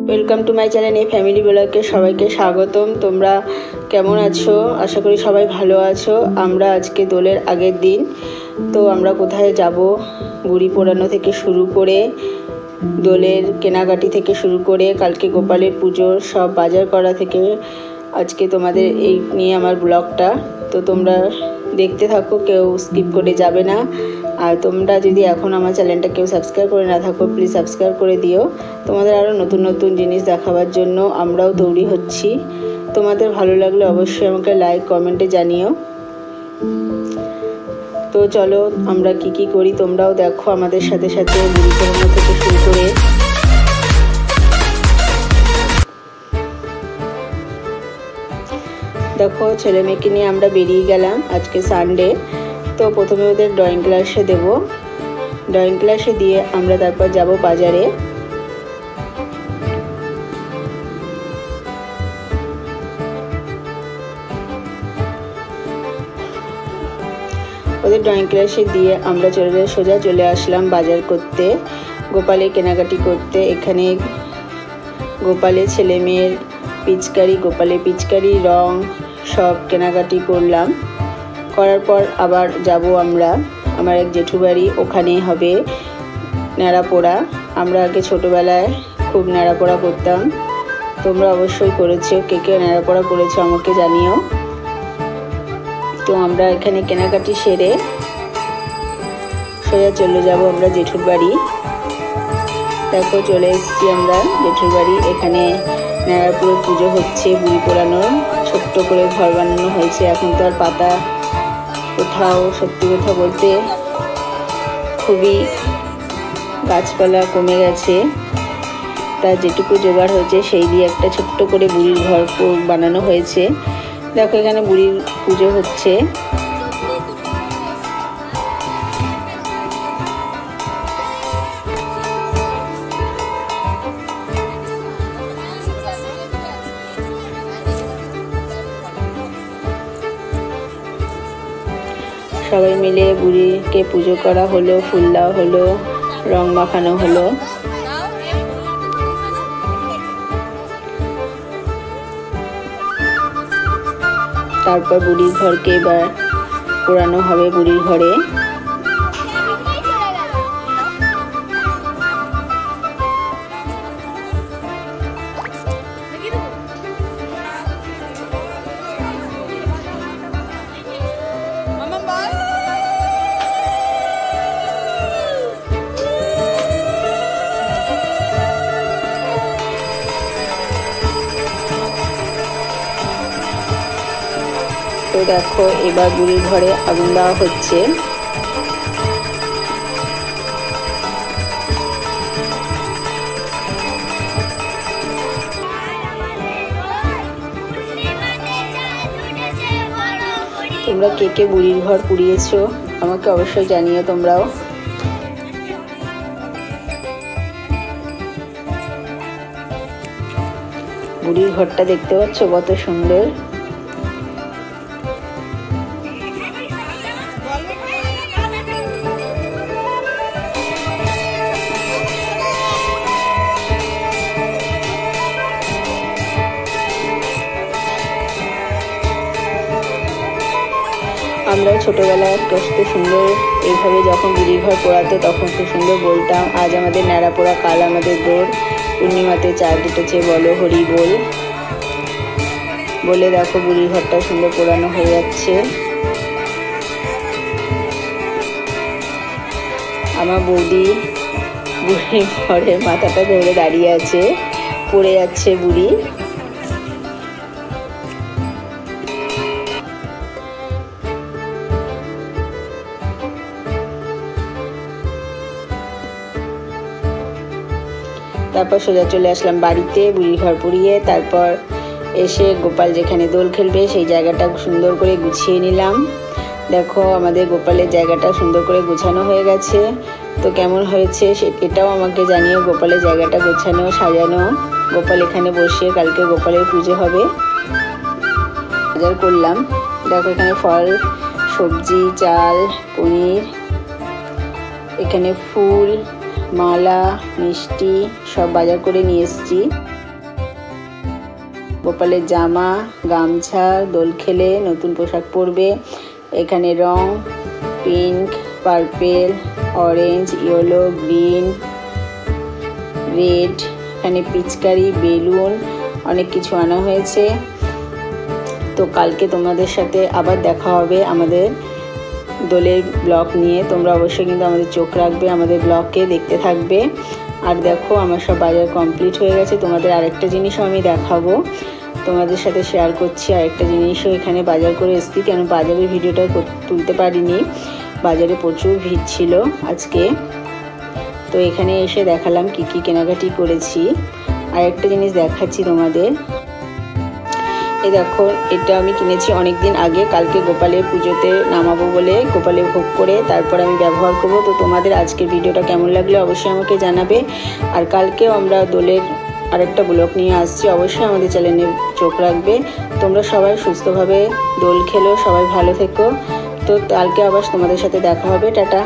Welcome to my channel A family ব্লগে সবাইকে স্বাগতম। তোমরা কেমন আছো? আশা করি সবাই ভালো আছো। আমরা আজকে দোলের আগের দিন, তো আমরা কোথায় যাব, গুড়ি পোড়ানো থেকে শুরু করে দোলের কেনাকাটি থেকে শুরু করে কালকে গোপালের পুজোর সব বাজার করা থেকে আজকে তোমাদের এই নিয়ে আমার ব্লগটা। তো তোমরা দেখতে থাকো, কেউ স্কিপ করে যাবে না। আর তোমরা যদি এখন আমার চ্যানেলটা কেউ সাবস্ক্রাইব করে না থাকো, প্লিজ সাবস্ক্রাইব করে দিও। তোমাদের আরও নতুন নতুন জিনিস দেখাবার জন্য আমরাও তৈরি হচ্ছি। তোমাদের ভালো লাগলে অবশ্যই আমাকে লাইক কমেন্টে জানিও। তো চলো আমরা কি করি তোমরাও দেখো আমাদের সাথে সাথে, গুড়ি পোড়ানো থেকে শুরু করে। দেখো ছেলে মেয়েকে নিয়ে আমরা বেরিয়ে গেলাম, আজকে সানডে। তো প্রথমে ওদের ড্রয়িং ক্লাসে দেব, ড্রয়িং ক্লাসে দিয়ে আমরা তারপর যাব বাজারে। ওদের ড্রয়িং ক্লাসে দিয়ে আমরা সোজা চলে আসলাম বাজার করতে, গোপালের কেনাকাটি করতে। এখানে গোপালের ছেলে মেয়ের পিচকারি, গোপালের পিচকারি, রং সব কেনাকাটি করলাম। করার পর আবার যাব আমরা আমার এক জেঠু বাড়ি, ওখানে হবে ন্যাড়াপোড়া। আমরা আগে ছোটোবেলায় খুব ন্যাড়াপোড়া করতাম, তোমরা অবশ্যই করেছো। কে কে ন্যাড়াপোড়া করেছো আমাকে জানিও। তো আমরা এখানে কেনাকাটি সেরে সোজা চলে যাব আমরা জেঠুর বাড়ি। দেখো চলে এসেছি আমরা জেঠুর বাড়ি। এখানে ন্যাড়াপুরের পুজো হচ্ছে, গুড়ি পোড়ানোর ছোট্ট করে ঘর বানানো হয়েছে। এখন তো আর পাতা কোথাও, সত্যি কথা বলতে খুবই গাছপালা কমে গেছে। তা যেটুকু জোগাড় হয়েছে সেই দিয়ে একটা ছোট্ট করে বুড়ির ঘর বানানো হয়েছে। দেখো এখানে বুড়ির পুজো হচ্ছে। সবাই মিলে বুড়িকে পুজো করা হলো, ফুল দেওয়া হলো, রং মাখানো হলো। তারপর বুড়ির ঘরকে এবার পোড়ানো হবে। বুড়ির ঘরে তো দেখো এবার বুড়ির ঘরে আগুন দেওয়া হচ্ছে। তোমরা কে কে বুড়ির ঘর পুড়িয়েছো আমাকে অবশ্যই জানিও তোমরাও। বুড়ির ঘরটা দেখতে পাচ্ছ কত সুন্দর। আমরা ছোটোবেলায় কত সুন্দর এইভাবে যখন বুড়ির ঘর পোড়াতো তখন খুব সুন্দর বলতাম, আজ আমাদের ন্যাড়া পোড়া, কাল আমাদের দৌড়, পূর্ণিমাতে চাঁদ উঠেছে বলো হরি বল। বলে দেখো বুড়ির ঘরটা সুন্দর পোড়ানো হয়ে যাচ্ছে। আমার বৌদি বুড়ির ঘরে মাথাটা ধরে দাঁড়িয়ে আছে, পড়ে যাচ্ছে বুড়ি। তারপর সোজা চলে আসলাম বাড়িতে বুড়ির ঘর পুড়িয়ে। তারপর এসে গোপাল যেখানে দোল খেলবে সেই জায়গাটা সুন্দর করে গুছিয়ে নিলাম। দেখো আমাদের গোপালের জায়গাটা সুন্দর করে গোছানো হয়ে গেছে। তো কেমন হয়েছে এটাও আমাকে জানিও। গোপালের জায়গাটা গোছানো, সাজানো। গোপাল এখানে বসে কালকে গোপালের পুজো হবে। বাজার করলাম, দেখো এখানে ফল, সবজি, চাল, পনির, এখানে ফুল, মালা, মিষ্টি সব বাজার করে নিয়ে এসেছি। গোপালের জামা, গামছা, দোল খেলে নতুন পোশাক পরবে। এখানে রং pink, purple, orange, yellow, green, red. এখানে পিচকারি, বেলুন, অনেক কিছু আনা হয়েছে। তো কালকে তোমাদের সাথে আবার দেখা হবে আমাদের দোলের ব্লগ নিয়ে। তোমরা অবশ্যই কিন্তু আমাদের চোখ রাখবে, আমাদের ব্লগকে দেখতে থাকবে। আর দেখো আমার সব বাজার কমপ্লিট হয়ে গেছে। তোমাদের আরেকটা জিনিসও আমি দেখাবো, তোমাদের সাথে শেয়ার করছি। আরেকটা জিনিসও এখানে বাজার করে এসেছি, কেন বাজারের ভিডিওটা তুলতে পারিনি, বাজারে প্রচুর ভিড় ছিল আজকে। তো এখানে এসে দেখালাম কি কি কেনাকাটি করেছি। আর একটা জিনিস দেখাচ্ছি তোমাদের, এই দেখো, এটা আমি কিনেছি অনেক দিন আগে, কালকে গোপালের পুজোতে নামাবো বলে, গোপালে ভোগ করে তারপর আমি ব্যবহার করব। তো তোমাদের আজকের ভিডিওটা কেমন লাগলে অবশ্যই আমাকে জানাবে। আর কালকেও আমরা দোলের আরেকটা ব্লগ নিয়ে আসছি, অবশ্যই আমাদের চ্যানেলে চোখ রাখবে। তোমরা সবাই সুস্থভাবে দোল খেলো, সবাই ভালো থেকো। তো কালকে আবার তোমাদের সাথে দেখা হবে। টাটা।